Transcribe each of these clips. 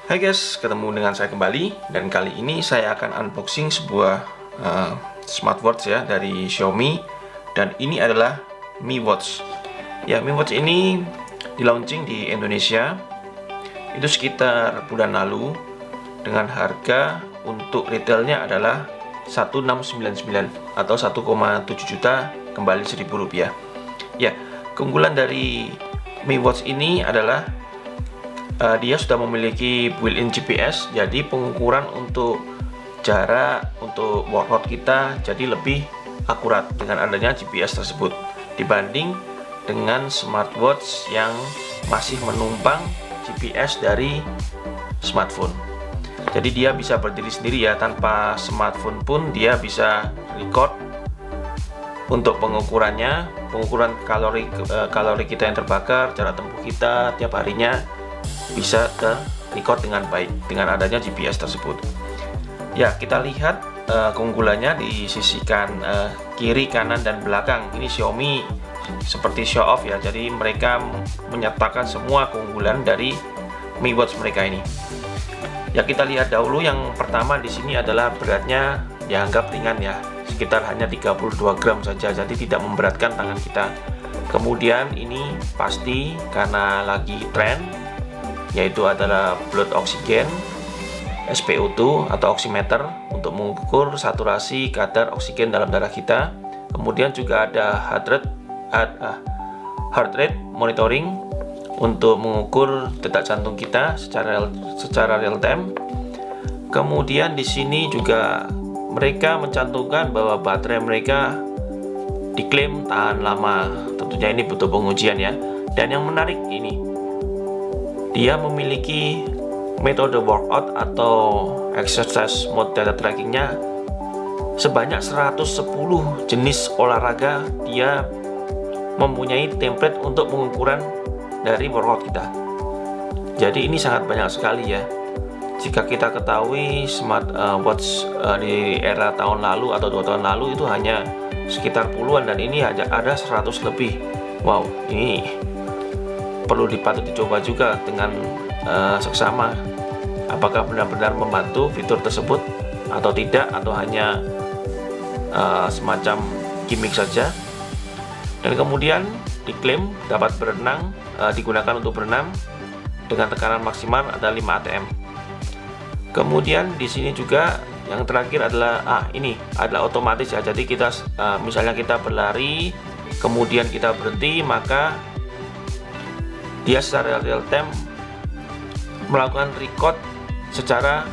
Hai guys, ketemu dengan saya kembali, dan kali ini saya akan unboxing sebuah smartwatch ya dari Xiaomi, dan ini adalah Mi Watch. Ya, Mi Watch ini di launching di Indonesia itu sekitar bulan lalu dengan harga untuk retailnya adalah 1699 atau 1,7 juta kembali Rp1.000. Ya, keunggulan dari Mi Watch ini adalah dia sudah memiliki built-in GPS, jadi pengukuran untuk jarak untuk workout kita jadi lebih akurat dengan adanya GPS tersebut dibanding dengan smartwatch yang masih menumpang GPS dari smartphone. Jadi dia bisa berdiri sendiri ya, tanpa smartphone pun dia bisa record untuk pengukuran kalori kita yang terbakar, jarak tempuh kita tiap harinya bisa ke record dengan baik dengan adanya GPS tersebut. Ya, kita lihat keunggulannya di sisi kiri, kanan, dan belakang. Ini Xiaomi seperti show off ya, jadi mereka menyatakan semua keunggulan dari Mi Watch mereka ini. Ya, kita lihat dahulu yang pertama di sini adalah beratnya dianggap ringan ya, sekitar hanya 32 gram saja, jadi tidak memberatkan tangan kita. Kemudian ini pasti karena lagi tren, yaitu adalah blood oxygen, SpO2 atau oximeter untuk mengukur saturasi kadar oksigen dalam darah kita. Kemudian juga ada heart rate monitoring untuk mengukur detak jantung kita secara real time. Kemudian di sini juga mereka mencantumkan bahwa baterai mereka diklaim tahan lama. Tentunya ini butuh pengujian ya. Dan yang menarik ini, dia memiliki metode workout atau exercise mode data trackingnya sebanyak 110 jenis olahraga. Dia mempunyai template untuk pengukuran dari workout kita. Jadi ini sangat banyak sekali ya. Jika kita ketahui smartwatch di era tahun lalu atau 2 tahun lalu itu hanya sekitar puluhan, dan ini ada 100 lebih. Wow, ini perlu dicoba juga dengan seksama, apakah benar-benar membantu fitur tersebut atau tidak, atau hanya semacam gimmick saja. Dan kemudian diklaim dapat berenang, digunakan untuk berenang dengan tekanan maksimal ada 5 atm. Kemudian di sini juga yang terakhir adalah ini adalah otomatis ya, jadi kita misalnya kita berlari kemudian kita berhenti, maka dia secara real time melakukan record secara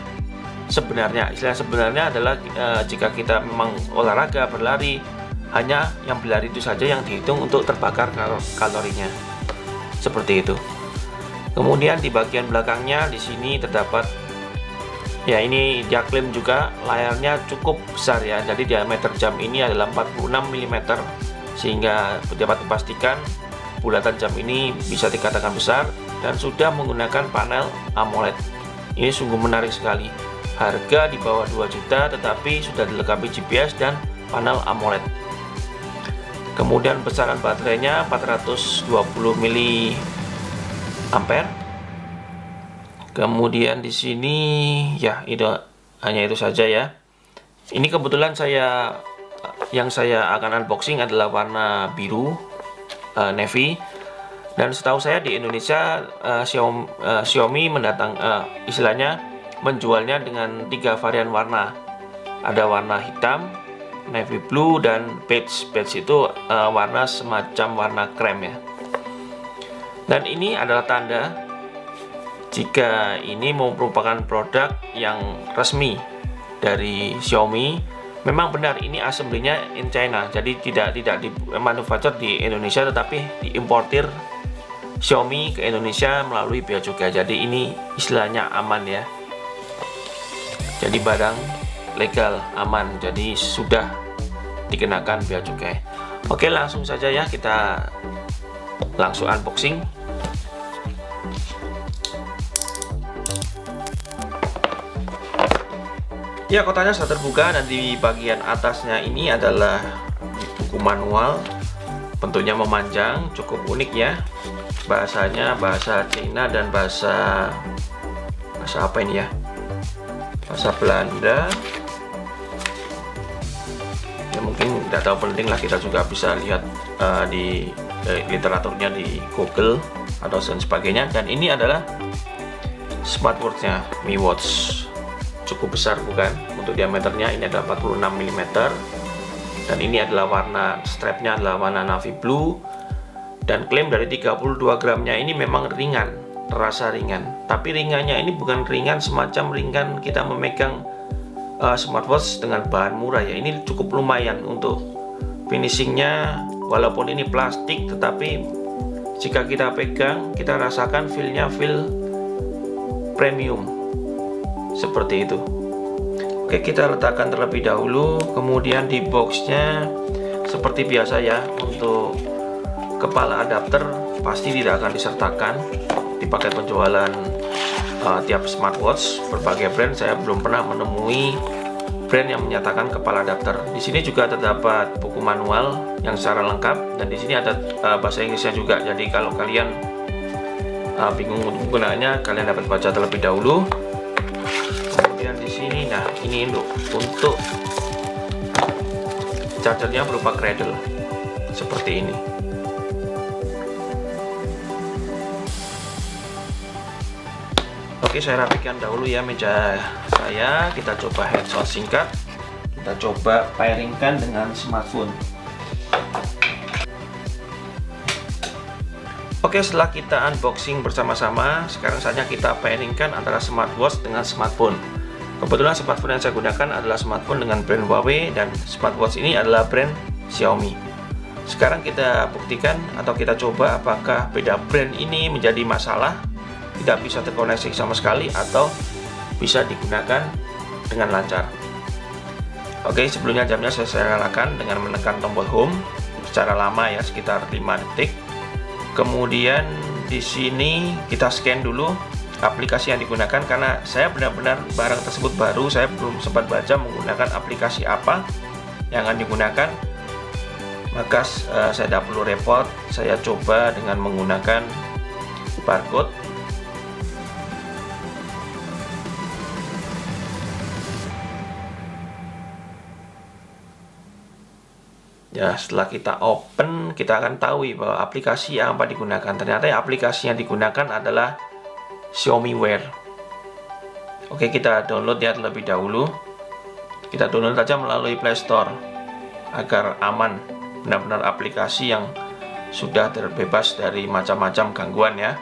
sebenarnya. Istilah sebenarnya adalah jika kita memang olahraga berlari, hanya yang berlari itu saja yang dihitung untuk terbakar kalorinya. Seperti itu. Kemudian di bagian belakangnya di sini terdapat ya, ini dia klaim juga layarnya cukup besar ya. Jadi diameter jam ini adalah 46 mm, sehingga dapat dipastikan bulatan jam ini bisa dikatakan besar dan sudah menggunakan panel AMOLED. Ini sungguh menarik sekali. Harga di bawah 2 juta tetapi sudah dilengkapi GPS dan panel AMOLED. Kemudian besaran baterainya 420 mAh. Kemudian di sini ya, itu hanya itu saja ya. Ini kebetulan yang saya akan unboxing adalah warna biru navy, dan setahu saya di Indonesia Xiaomi istilahnya menjualnya dengan 3 varian warna. Ada warna hitam, navy blue, dan beige. Beige itu warna semacam warna krem ya. Dan ini adalah tanda jika ini merupakan produk yang resmi dari Xiaomi. Memang benar ini assembly-nya in China, jadi tidak dimanufaktur di Indonesia, tetapi diimportir Xiaomi ke Indonesia melalui bea cukai. Jadi ini istilahnya aman ya. Jadi barang legal, aman, jadi sudah dikenakan bea cukai. Oke, langsung saja ya, kita langsung unboxing. Ya, kotaknya sudah terbuka, dan di bagian atasnya ini adalah buku manual. Bentuknya memanjang, cukup unik ya. Bahasanya bahasa Cina dan bahasa bahasa apa ini ya, bahasa Belanda ya, mungkin tidak terlalu penting lah, kita juga bisa lihat di literaturnya di Google atau dan sebagainya. Dan ini adalah smartwatch-nya Mi Watch, cukup besar bukan untuk diameternya, ini adalah 46 mm, dan ini adalah warna strapnya adalah warna navy blue, dan klaim dari 32 gramnya ini memang ringan, terasa ringan, tapi ringannya ini bukan ringan semacam ringan kita memegang smartwatch dengan bahan murah ya. Ini cukup lumayan untuk finishingnya, walaupun ini plastik, tetapi jika kita pegang kita rasakan feel-nya feel premium seperti itu. Oke, kita letakkan terlebih dahulu. Kemudian di boxnya seperti biasa ya, untuk kepala adapter pasti tidak akan disertakan di paket penjualan tiap smartwatch. Berbagai brand saya belum pernah menemui brand yang menyatakan kepala adapter. Di sini juga terdapat buku manual yang secara lengkap, dan di sini ada bahasa Inggrisnya juga. Jadi kalau kalian bingung menggunakannya, kalian dapat baca terlebih dahulu. Kemudian di sini, nah ini untuk chargernya berupa cradle seperti ini. Oke, saya rapikan dahulu ya meja saya. Kita coba hands-on singkat. Kita coba pairingkan dengan smartphone. Oke, setelah kita unboxing bersama-sama, sekarang saatnya kita pairingkan antara smartwatch dengan smartphone. Kebetulan smartphone yang saya gunakan adalah smartphone dengan brand Huawei, dan smartwatch ini adalah brand Xiaomi. Sekarang kita buktikan atau kita coba apakah beda brand ini menjadi masalah, tidak bisa terkoneksi sama sekali, atau bisa digunakan dengan lancar. Oke, sebelumnya jamnya saya nyalakan dengan menekan tombol home secara lama ya, sekitar 5 detik. Kemudian di sini kita scan dulu aplikasi yang digunakan, karena saya benar-benar barang tersebut baru, saya belum sempat baca menggunakan aplikasi apa yang akan digunakan, maka saya tidak perlu repot. Saya coba dengan menggunakan barcode. Ya, setelah kita open, kita akan tahu bahwa aplikasi yang apa digunakan. Ternyata aplikasi yang digunakan adalah Xiaomi Wear. Oke, kita download ya terlebih dahulu. Kita download saja melalui Play Store agar aman, benar-benar aplikasi yang sudah terbebas dari macam-macam gangguan ya.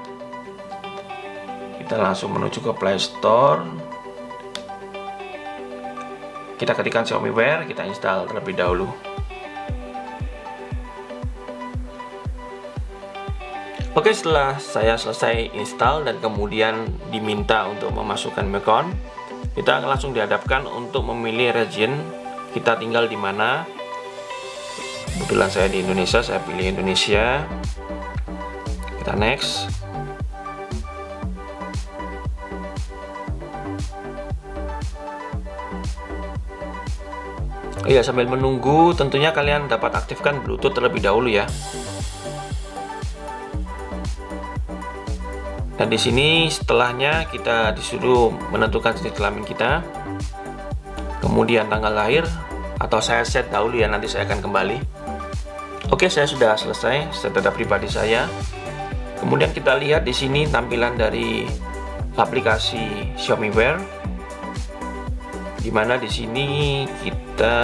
Kita langsung menuju ke Play Store. Kita ketikkan Xiaomi Wear, kita install terlebih dahulu. Oke, setelah saya selesai install dan kemudian diminta untuk memasukkan account, kita langsung dihadapkan untuk memilih region kita tinggal di mana. Kebetulan saya di Indonesia, saya pilih Indonesia. Kita next. Iya, sambil menunggu tentunya kalian dapat aktifkan Bluetooth terlebih dahulu ya. Dan di sini setelahnya kita disuruh menentukan jenis kelamin kita, kemudian tanggal lahir, atau saya set dahulu ya, nanti saya akan kembali. Oke, saya sudah selesai set data pribadi saya. Kemudian kita lihat di sini tampilan dari aplikasi Xiaomi Wear, dimana di sini kita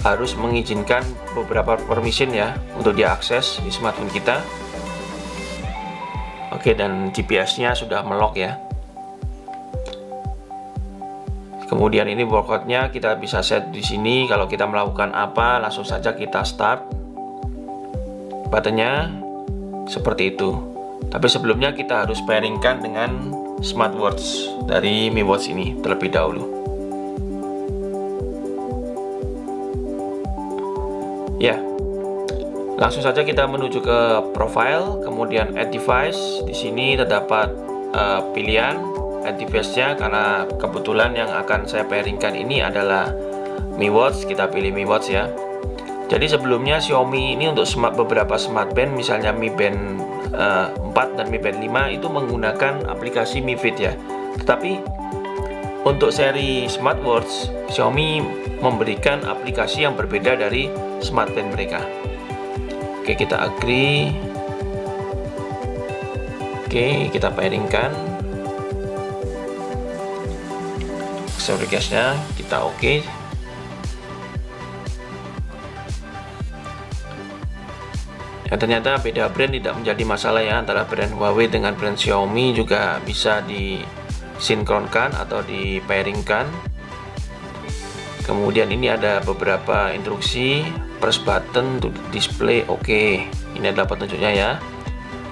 harus mengizinkan beberapa permission ya untuk diakses di smartphone kita. Oke, dan GPS-nya sudah melock ya. Kemudian ini barcode-nya kita bisa set di sini. Kalau kita melakukan apa, langsung saja kita start. Buttonnya seperti itu. Tapi sebelumnya kita harus pairingkan dengan smartwatch dari Mi Watch ini terlebih dahulu. Ya. Langsung saja kita menuju ke profile, kemudian add device. Di sini terdapat pilihan add device-nya, karena kebetulan yang akan saya pairingkan ini adalah Mi Watch. Kita pilih Mi Watch ya. Jadi sebelumnya Xiaomi ini untuk beberapa smart band, misalnya Mi Band 4 dan Mi Band 5 itu menggunakan aplikasi Mi Fit ya. Tetapi untuk seri smartwatch, Xiaomi memberikan aplikasi yang berbeda dari smartband mereka. Oke, kita agree. Oke, kita pairingkan. Access request-nya kita oke. Ya, ternyata beda brand tidak menjadi masalah ya, antara brand Huawei dengan brand Xiaomi juga bisa disinkronkan atau dipairingkan. Kemudian ini ada beberapa instruksi, press button to display, oke. Ini adalah petunjuknya ya.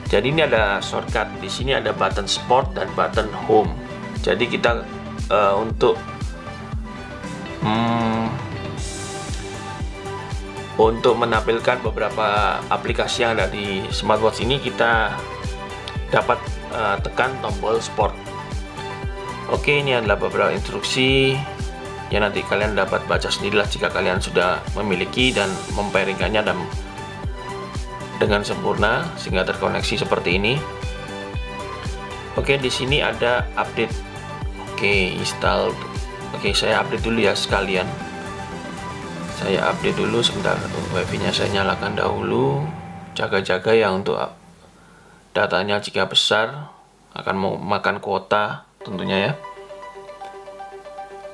Jadi ini ada shortcut, di sini ada button sport dan button home. Jadi kita untuk menampilkan beberapa aplikasi yang ada di smartwatch ini, kita dapat tekan tombol sport. Oke, ini adalah beberapa instruksi yang nanti kalian dapat baca sendirilah jika kalian sudah memiliki dan mempairingkannya dengan sempurna sehingga terkoneksi seperti ini. Oke, di sini ada update. Oke, install. Oke, saya update dulu ya sekalian. Saya update dulu sebentar, wifi-nya saya nyalakan dahulu. Jaga-jaga ya untuk datanya, jika besar akan mau makan kuota tentunya ya.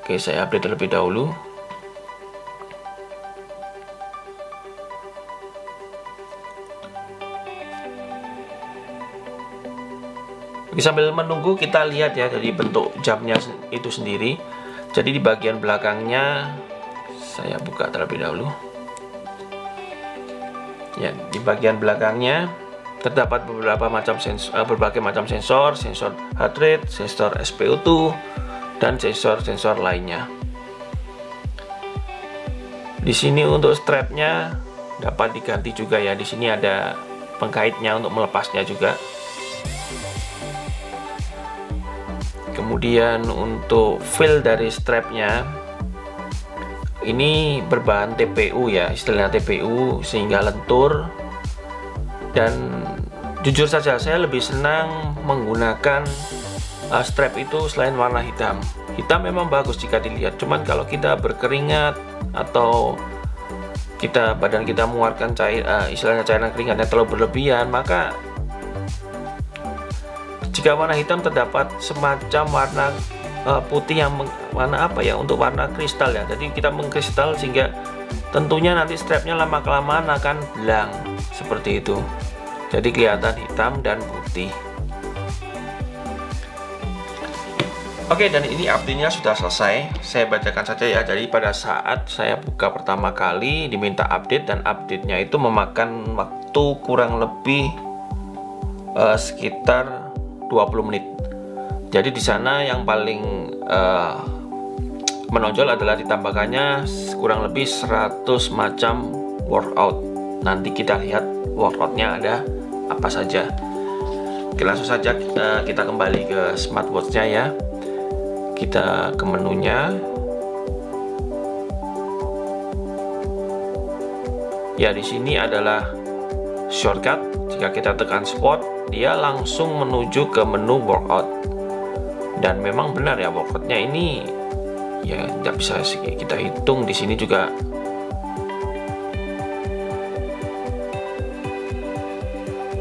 Oke, saya update terlebih dahulu. Oke, sambil menunggu kita lihat ya dari bentuk jamnya itu sendiri. Jadi di bagian belakangnya saya buka terlebih dahulu. Ya, di bagian belakangnya terdapat beberapa macam berbagai macam sensor heart rate, sensor SpO2, dan sensor lainnya. Di sini untuk strapnya dapat diganti juga ya. Di sini ada pengkaitnya untuk melepasnya juga. Kemudian untuk feel dari strapnya, ini berbahan TPU ya, istilahnya TPU, sehingga lentur. Dan jujur saja saya lebih senang menggunakan strap itu selain warna hitam. Hitam memang bagus jika dilihat, cuman kalau kita berkeringat atau badan kita mengeluarkan istilahnya cairan keringat yang terlalu berlebihan, maka jika warna hitam terdapat semacam warna putih yang warna apa ya, untuk warna kristal ya. Jadi kita mengkristal sehingga tentunya nanti strapnya lama kelamaan akan belang seperti itu. Jadi kelihatan hitam dan putih. Oke, dan ini update-nya sudah selesai. Saya bacakan saja ya. Jadi pada saat saya buka pertama kali diminta update, dan update-nya itu memakan waktu kurang lebih sekitar 20 menit. Jadi di sana yang paling menonjol adalah ditambahkannya kurang lebih 100 macam workout. Nanti kita lihat workoutnya ada apa saja. Oke, langsung saja kita kembali ke smartwatch-nya ya. Kita ke menunya. Ya, di sini adalah shortcut. Jika kita tekan sport, dia langsung menuju ke menu workout. Dan memang benar ya, workoutnya ini ya tidak bisa kita hitung. Di sini juga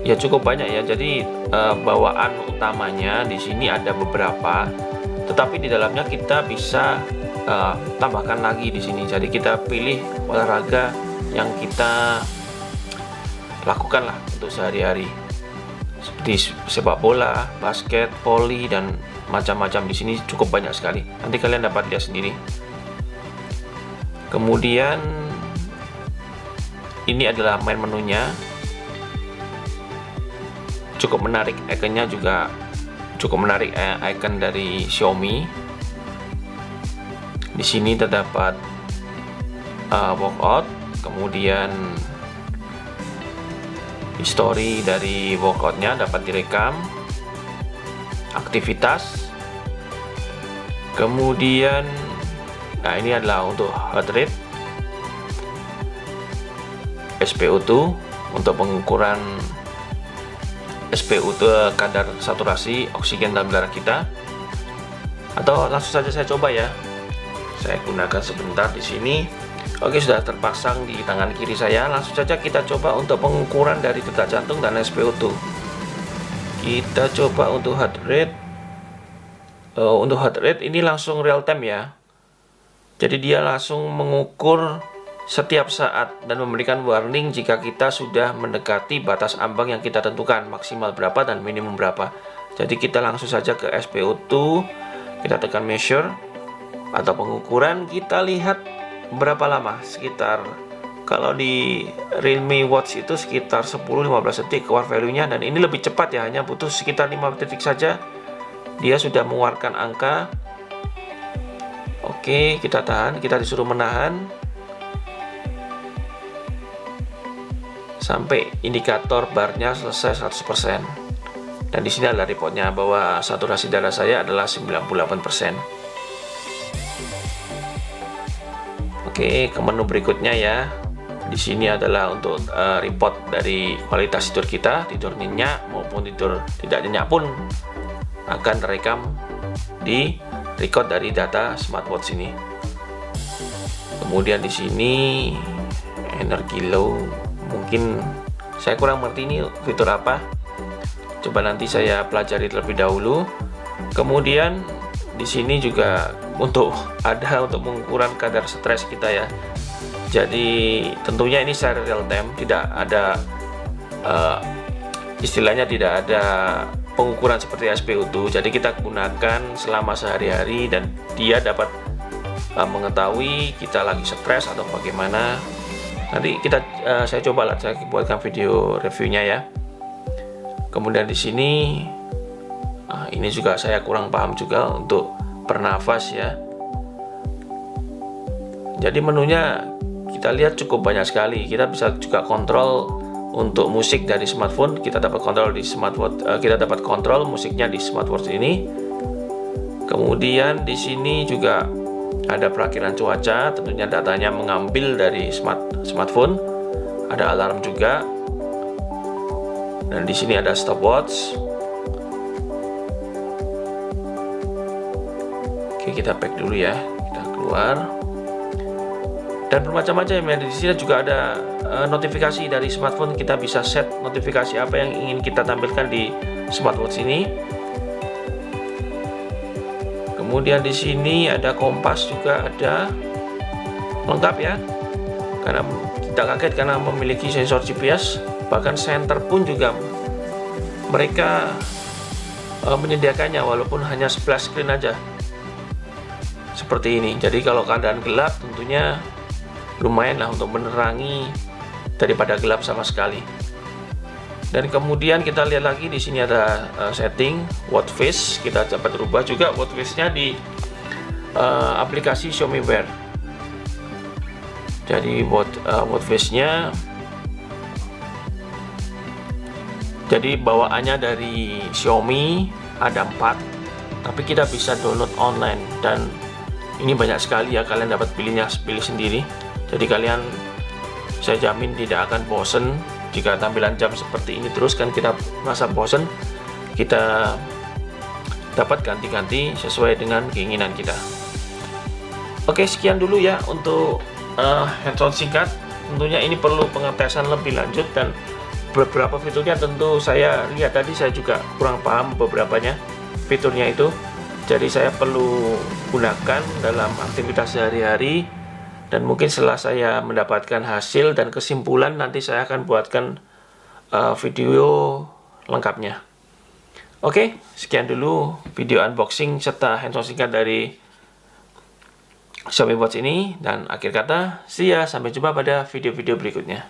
ya cukup banyak ya. Jadi bawaan utamanya di sini ada beberapa, tetapi di dalamnya kita bisa tambahkan lagi di sini. Jadi kita pilih olahraga yang kita lakukan lah untuk sehari-hari, seperti sepak bola, basket, voli, dan macam-macam. Di sini cukup banyak sekali. Nanti kalian dapat lihat sendiri. Kemudian ini adalah main menunya. Cukup menarik, ikonnya juga cukup menarik, icon dari Xiaomi. Di sini terdapat workout, kemudian history dari workoutnya dapat direkam, aktivitas, kemudian nah ini adalah untuk heart rate, SpO2 untuk pengukuran SpO2, kadar saturasi oksigen dalam darah kita, Atau langsung saja saya coba ya. Saya gunakan sebentar di sini. Oke, sudah terpasang di tangan kiri saya. Langsung saja kita coba untuk pengukuran dari detak jantung dan SpO2. Kita coba untuk heart rate. Untuk heart rate ini langsung real time ya. Jadi dia langsung mengukur setiap saat dan memberikan warning jika kita sudah mendekati batas ambang yang kita tentukan, maksimal berapa dan minimum berapa. Jadi kita langsung saja ke SpO2, kita tekan measure atau pengukuran, kita lihat berapa lama, sekitar kalau di Realme Watch itu sekitar 10-15 detik keluar value-nya, dan ini lebih cepat ya, hanya butuh sekitar 5 detik saja dia sudah mengeluarkan angka. Oke, kita tahan, kita disuruh menahan sampai indikator barnya selesai 100%. Dan di sini adalah reportnya bahwa saturasi darah saya adalah 98%. Oke, ke menu berikutnya ya. Di sini adalah untuk report dari kualitas tidur kita, tidur nyenyak maupun tidur tidak nyenyak pun akan terekam di record dari data smartwatch ini. Kemudian di sini energi low, mungkin saya kurang mengerti ini fitur apa. Coba nanti saya pelajari terlebih dahulu. Kemudian di sini juga untuk pengukuran kadar stres kita ya. Jadi tentunya ini secara real time, tidak ada istilahnya tidak ada pengukuran seperti SpO2. Jadi kita gunakan selama sehari-hari dan dia dapat mengetahui kita lagi stres atau bagaimana. Nanti saya coba lah, saya buatkan video reviewnya ya. Kemudian di sini ini juga saya kurang paham juga untuk bernafas ya. Jadi menunya kita lihat cukup banyak sekali. Kita bisa juga kontrol untuk musik dari smartphone. Kita dapat kontrol di smartwatch. Kita dapat kontrol musiknya di smartwatch ini. Kemudian di sini juga ada perakiran cuaca. Tentunya datanya mengambil dari smartphone. Ada alarm juga. Dan di sini ada stopwatch. Oke, kita back dulu ya. Kita keluar. Dan bermacam-macam ya. Di sini juga ada notifikasi dari smartphone. Kita bisa set notifikasi apa yang ingin kita tampilkan di smartwatch ini. Kemudian di sini ada kompas juga, ada lengkap ya. Karena kita kaget karena memiliki sensor GPS. Bahkan center pun juga mereka menyediakannya walaupun hanya splash screen aja seperti ini. Jadi kalau keadaan gelap tentunya lumayan lah untuk menerangi daripada gelap sama sekali. Dan kemudian kita lihat lagi di sini ada setting watch face. Kita dapat rubah juga watch face-nya di aplikasi Xiaomi Wear. Jadi watch face-nya, jadi bawaannya dari Xiaomi ada 4, tapi kita bisa download online dan ini banyak sekali ya, kalian dapat pilih sendiri. Jadi kalian, saya jamin tidak akan bosen jika tampilan jam seperti ini terus kan kita merasa bosen. Kita dapat ganti-ganti sesuai dengan keinginan kita. Oke, sekian dulu ya untuk hands-on singkat. Tentunya ini perlu pengetesan lebih lanjut dan beberapa fiturnya tentu saya lihat tadi saya juga kurang paham beberapanya fiturnya itu. Jadi saya perlu gunakan dalam aktivitas sehari-hari, dan mungkin setelah saya mendapatkan hasil dan kesimpulan nanti saya akan buatkan video lengkapnya. Oke, sekian dulu video unboxing serta hands-on singkat dari Xiaomi Watch ini, dan akhir kata, see ya, sampai jumpa pada video-video berikutnya.